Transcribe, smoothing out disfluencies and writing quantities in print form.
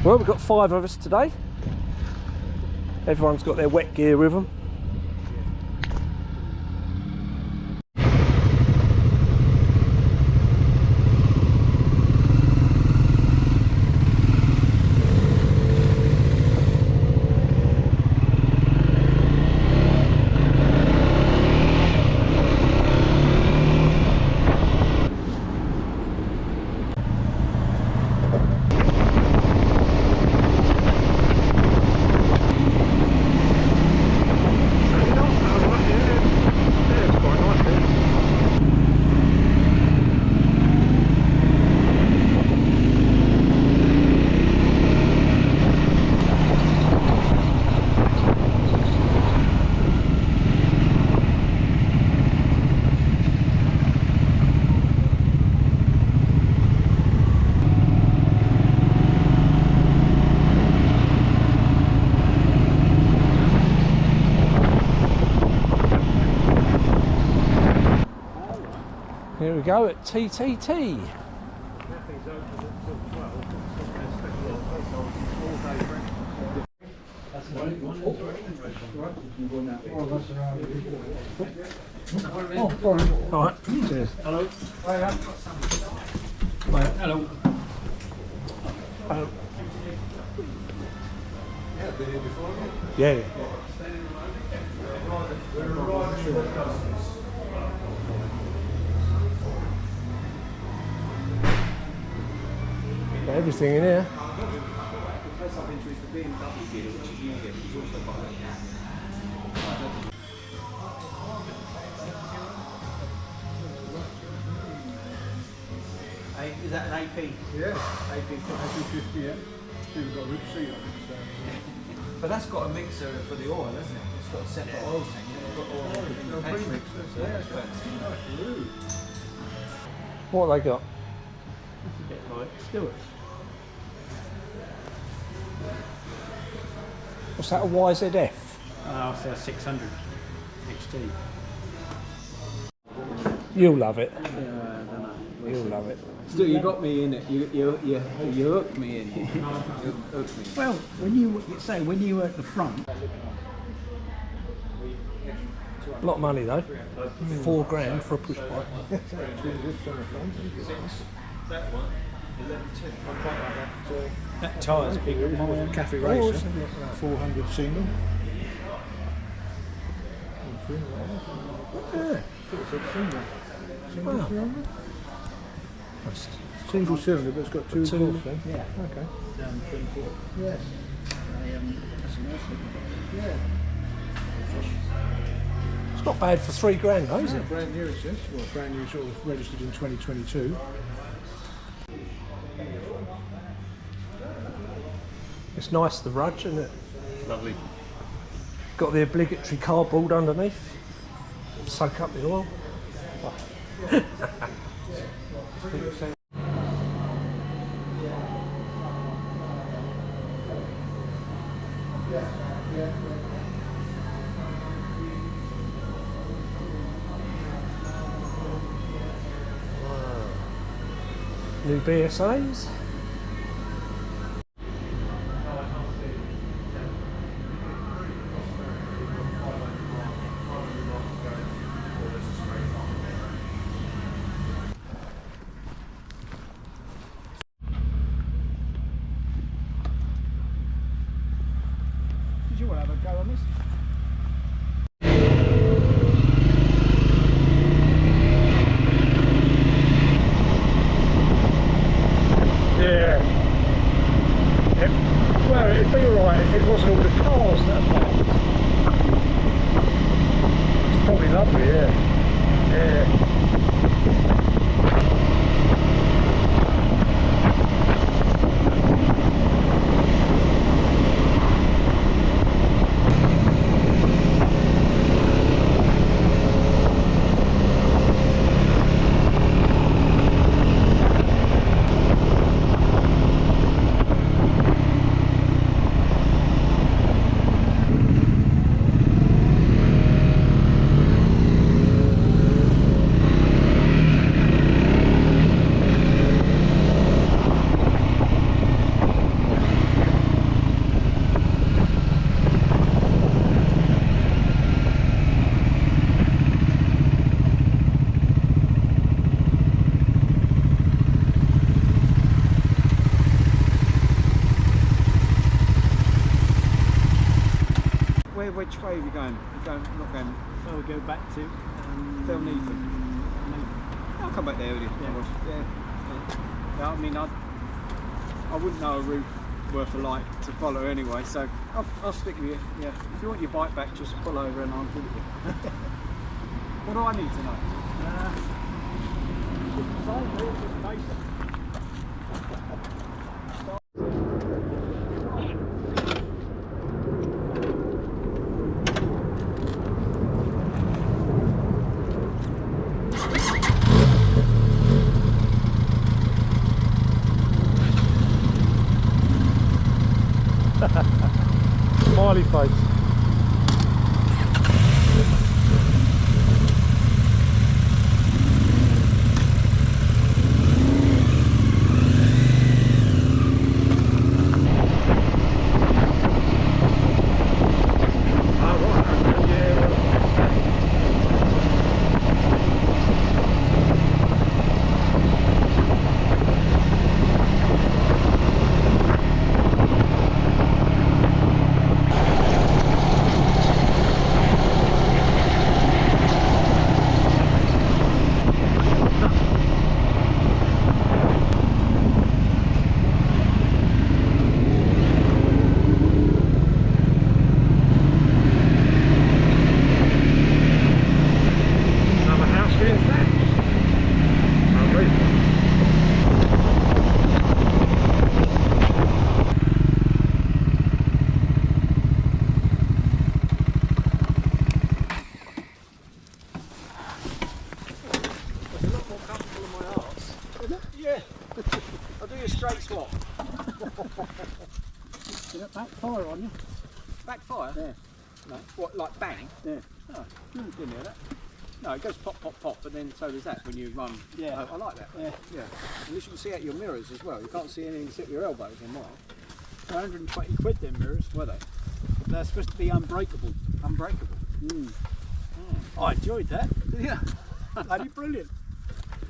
Well, we've got 5 of us today. Everyone's got their wet gear with them. Here we go at TTT. All right. Cheers. Hello. Hello. Yeah. Got everything in here. Is that an AP? Yeah, AP50, yeah. We've got a root seat on it, so. But that's got a mixer for the oil, hasn't it? It's got a separate oil tank. It's got oil in the pre-mixer, so that's fancy. What have they got? It's a bit like Stewart. What's that, a YZF? Oh, so 600 XT. You'll love it. I don't know. You'll love it. Still, you got me in it. You hooked me in it. You hooked me. Well, when you were at the front, A lot of money though. 4 grand for a push bike. that tyre's bigger than my Cafe Racer, 400 single. Yeah. Wow. Single cylinder, but it's got 2 exhausts then. yeah, Okay. down 24. Yes. That's a nice one. Yeah. It's not bad for 3 grand though, is it? Brand new, it says. Well, brand new, sort of registered in 2022. It's nice, the rudge, isn't it? Lovely. Got the obligatory cardboard underneath. Soak up the oil. New BSAs. Did you want to have a go on this? Yeah. Well, it'd be alright if it wasn't all the cars that are parked. It's probably lovely, yeah. Yeah. which way are we going? We're going, not going. So we'll go back to They'll need them. I'll come back there with you. Yeah. Yeah, I mean, I wouldn't know a route worth a light to follow anyway, so I'll stick with you. Yeah. If you want your bike back, just pull over and I'll give it you. What do I need to know? Smiley face. Yeah. I'll do you a straight swap. Did it backfire on you? Backfire? Yeah. No. What, like bang? Yeah. Oh, didn't hear that. No, it goes pop, pop, pop, but then so does that when you run. Yeah. I like that. Yeah. Yeah. At least you can see out your mirrors as well. You can't see anything except your elbows in mine. 120 quid them mirrors. Were they? They're supposed to be unbreakable. Unbreakable. I enjoyed that. Yeah. Bloody brilliant.